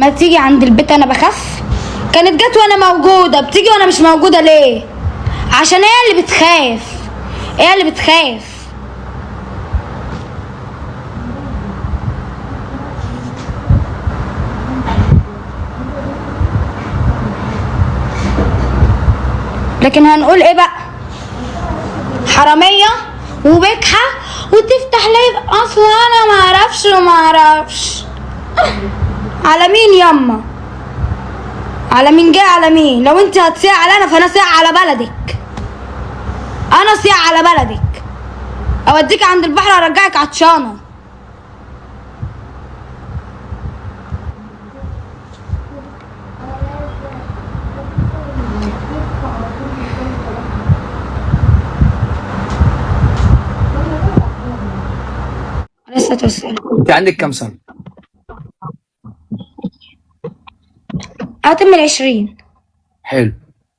ما تيجي عند البيت انا بخاف. كانت جت وانا موجوده، بتيجي وانا مش موجوده ليه؟ عشان هي اللي بتخاف، هي اللي بتخاف. لكن هنقول ايه بقى؟ حراميه وبجحه وتفتح لايف اصلا انا ما اعرفش على مين ياما، على مين جاي على مين؟ لو انت هتصيع على فانا صيع على بلدك، انا صيع على بلدك، اوديك عند البحر ارجعك عطشانه. لسه تسأل. انت عندك كام سنه؟ هتم 20. حلو.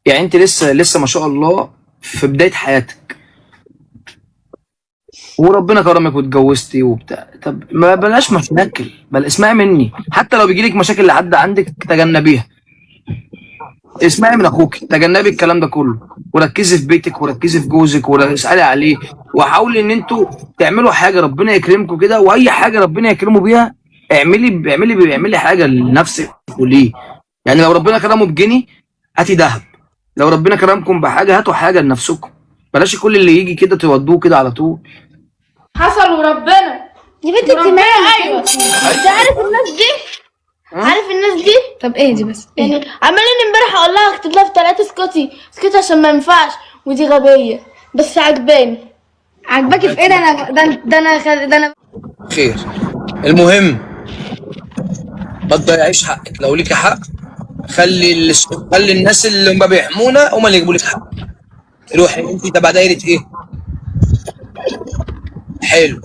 يعني انت لسه ما شاء الله في بدايه حياتك، وربنا كرمك واتجوزتي وبتاع. طب ما بلاش مشاكل، بل اسمعي مني. حتى لو بيجيلك مشاكل لحد عندك تجنبيها، اسمعي من اخوك، تجنبي الكلام ده كله، وركزي في بيتك وركزي في جوزك واسالي عليه، وحاولي ان انتوا تعملوا حاجه ربنا يكرمكم كده. واي حاجه ربنا يكرمه بيها اعملي حاجه لنفسك وليه. يعني لو ربنا كرمه بجنيه هاتي ذهب، لو ربنا كرمكم بحاجه هاتوا حاجه لنفسكم. بلاش كل اللي يجي كده تودوه كده على طول. حصل وربنا يا بنت انت مالك؟ ايوه انت عارف الناس دي؟ عارف الناس دي؟ طب ايه دي بس؟ يعني عمالين امبارح اقول لها اكتب لها في 3 اسكتي عشان ما ينفعش، ودي غبيه بس عجباني. عجباكي في ايه؟ ده انا خير. المهم ما تضيعيش حقك. لو ليكي حق خلي الناس اللي هم بيحمونا هم اللي يجيبوا لك حق. روحي انت تبع دايره ايه؟ حلو.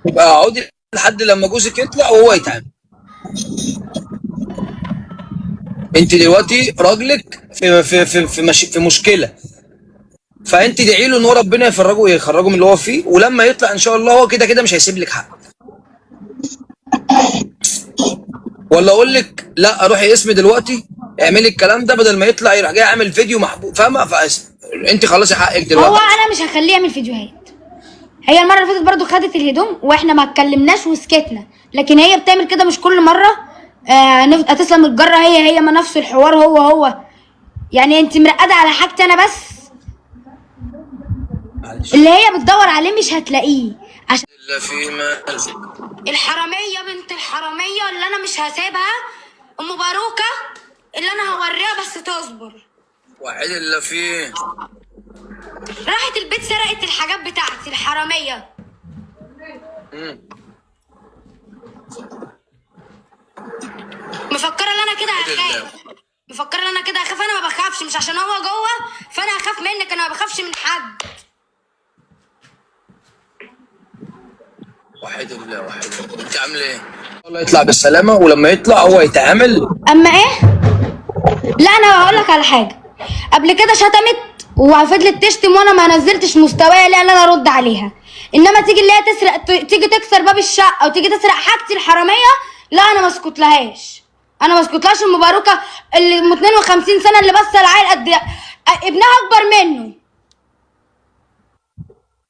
يبقى اقعدي لحد لما جوزك يطلع وهو يتعامل. انت دلوقتي راجلك في مشكله، فانت ادعي له ان هو ربنا يخرجه من اللي هو فيه، ولما يطلع ان شاء الله هو كده كده مش هيسيب لك حق. ولا اقول لك لا روحي اسمي دلوقتي اعملي الكلام ده بدل ما يطلع يروح جاي عامل فيديو محبوب، فاهمه؟ انت خلصي حقك دلوقتي. هو انا مش هخليه يعمل فيديوهات. هي المره اللي فاتت برضو خدت الهدوم واحنا ما اتكلمناش وسكتنا، لكن هي بتعمل كده مش كل مره. هتسلم الجره، هي ما نفس الحوار هو. يعني انت مرقده على حاجتي انا بس. معلش. اللي هي بتدور عليه مش هتلاقيه، عشان الا في مال. الحراميه بنت الحراميه اللي انا مش هسيبها، ام باروكه اللي انا هوريها بس تصبر. واحد الا في راحت البيت سرقت الحاجات بتاعتي الحراميه. مفكره ان انا كده هخاف، مفكره ان انا كده هخاف. انا ما بخافش، مش عشان هو جوه فانا هخاف منك، انا ما بخافش من حد. واحد الا انت عامله ايه؟ الله يطلع بالسلامه، ولما يطلع هو يتعامل. اما ايه؟ لا انا هقول لك على حاجه. قبل كده شتمت وفضلت تشتم وانا ما نزلتش مستوايا ليه ان انا ارد عليها. انما تيجي اللي هي تسرق، تيجي تكسر باب الشقه وتيجي تسرق حاجتي الحراميه، لا انا ما اسكتلهاش. انا ما اسكتلهاش. ام باروكه اللي 52 سنه اللي بس العيل قد ابنها اكبر منه.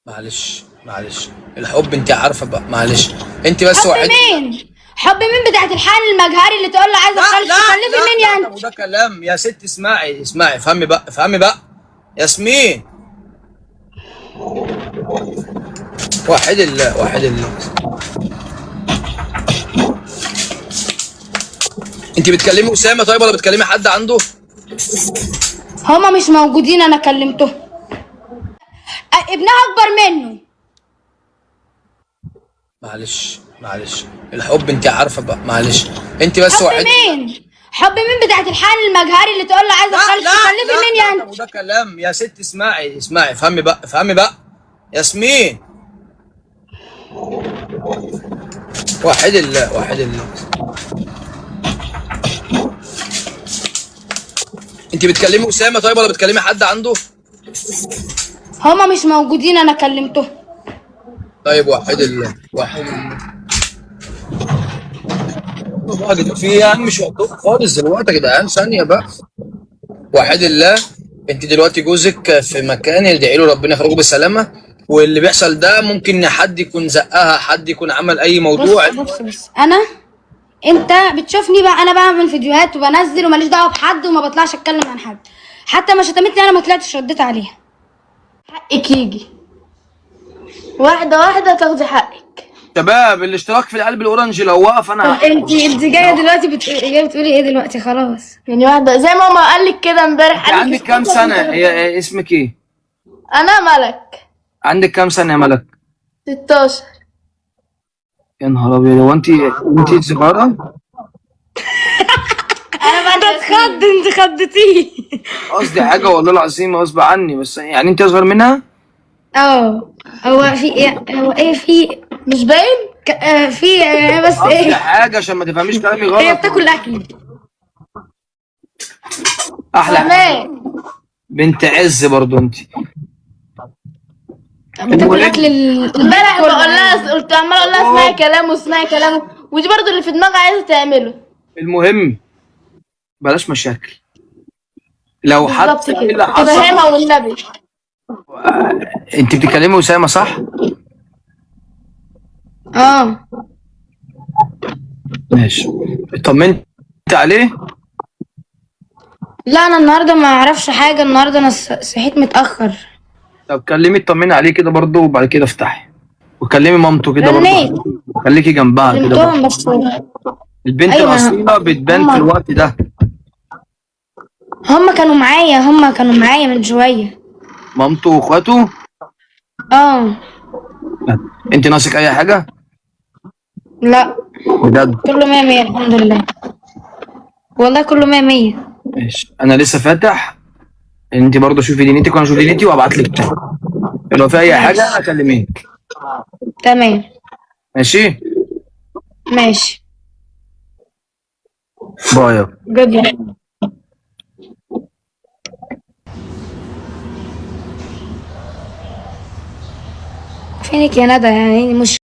معلش الحب انت عارفه بقى. معلش انت بس حب واحد. مين؟ حب مين بتاعت الحال المجهري اللي تقول له عايزه تخلفي مين يا انت؟ ده كلام يا ست. اسمعي افهمي بقى ياسمين. واحد الا انت بتكلمي اسامه طيب ولا بتكلمي حد عنده؟ هما مش موجودين، انا كلمتهم. ابنها اكبر منه. معلش الحب انت عارفه بقى. معلش انت بس واحد. حب مين بتاعت الحال المجهري اللي تقول له عايزه تخلفي مين يا انت؟ ده كلام يا ست. اسمعي افهمي بقى ياسمين. واحد الا انت بتكلمي اسامه طيب ولا بتكلمي حد عنده؟ هما مش موجودين، انا كلمتهم. طيب واحد الا بقى يا جدعان، في ايه يعني؟ مش وقتكم خالص دلوقتي يا جدعان، ثانيه بقى. وحيد الله، انت دلوقتي جوزك في مكان يدعي له ربنا يخرجه بالسلامه، واللي بيحصل ده ممكن حد يكون زقها، حد يكون عمل اي موضوع. بص انت بتشوفني بقى انا بعمل فيديوهات وبنزل وماليش دعوه بحد وما بطلعش اتكلم عن حد. حتى ما شتمتني انا ما طلعتش رديت عليها. حقك يجي واحدة واحدة تاخدي حقك. شباب الاشتراك في القلب الاورنج لو وقف طب انا. انت جايه دلوقتي جايه بتقولي ايه دلوقتي؟ خلاص. يعني واحدة زي ماما قالك كده امبارح، انت قالك عندك اسكتي كام عشان سنه؟ تاخدي هي اسمك ايه؟ انا ملك. عندك كام سنه يا ملك؟ 16. يا نهار ابيض، هو انت صغيره؟ انا بقى اتخض، انت خضتيه. قصدي حاجه والله العظيم غصب عني، بس يعني انت اصغر منها. اه. هو في ايه؟ هو ايه في مش باين. في بس قصدي ايه؟ حاجه عشان ما تفهميش كلامي هي غلط. بتاكل اكل. احلى حاجه. فاهماه. بنت عز برضو انت. بتاكل اكل المهم، امبارح كله بقول عادي. لها، قلت عماله اقول لها اسمعي كلامه اسمعي كلامه، ودي برضو اللي في دماغها عايزه تعمله. المهم بلاش مشاكل. لو بالظبط حتى ايه كده، اللي حصل. تفهمها والنبي. انت بتكلمي اسامه صح؟ اه. ماشي. طمنت عليه. لا انا النهارده ما اعرفش حاجه، النهارده انا صحيت متاخر. طب كلمي اطمني عليه كده برضه، وبعد كده افتحي. وكلمي مامته كده برضه. رنيت. خليكي جنبها كده برضه. كلمتهم بس. البنت ايوه. الاصيله بتبان في هم الوقت ده. هم كانوا معايا من شويه. مامته واخواته. اه. انت ناقصك اي حاجه؟ لا بجد؟ كله مية مية الحمد لله. والله كله مية مية. ماشي، انا لسه فاتح. انت برضه شوفي دنيتك وانا اشوف دنيتي وابعت لك تاني. لو في اي حاجه ماشي. اكلمك. تمام. ماشي. ماشي. باي. جود. فينك يا ندى؟ يعني مش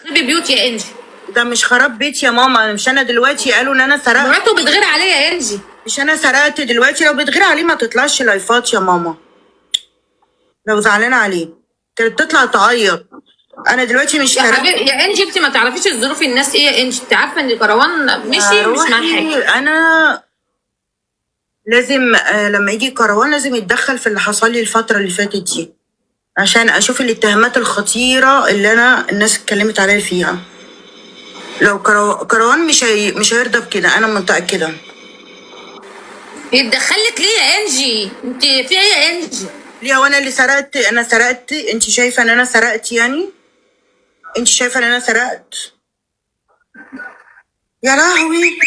تخربي بيوت يا انجي. ده مش خراب بيت يا ماما، مش انا دلوقتي قالوا ان انا سرقت. مراته بتغير عليه يا انجي. مش انا سرقت دلوقتي، لو بتغير عليه ما تطلعش لايفات يا ماما. لو زعلانه عليه كانت تطلع تعيط. انا دلوقتي مش يا سرقت. حبيبي يا انجي، انت ما تعرفيش الظروف الناس ايه يا انجي. انت عارفه ان كروان مشي مش مع روحي، حاجه. انا لازم لما يجي كروان لازم يتدخل في اللي حصل لي الفتره اللي فاتت دي، عشان اشوف الاتهامات الخطيره اللي الناس اتكلمت عليا فيها. لو كروان مش هيرضى بكده، انا متاكده. يتدخلك ليه يا انجي؟ انت في ايه يا انجي؟ ليه وانا اللي سرقت؟ انا سرقت؟ انت شايفه ان انا سرقت يعني؟ انت شايفه ان انا سرقت؟ يا لهوي.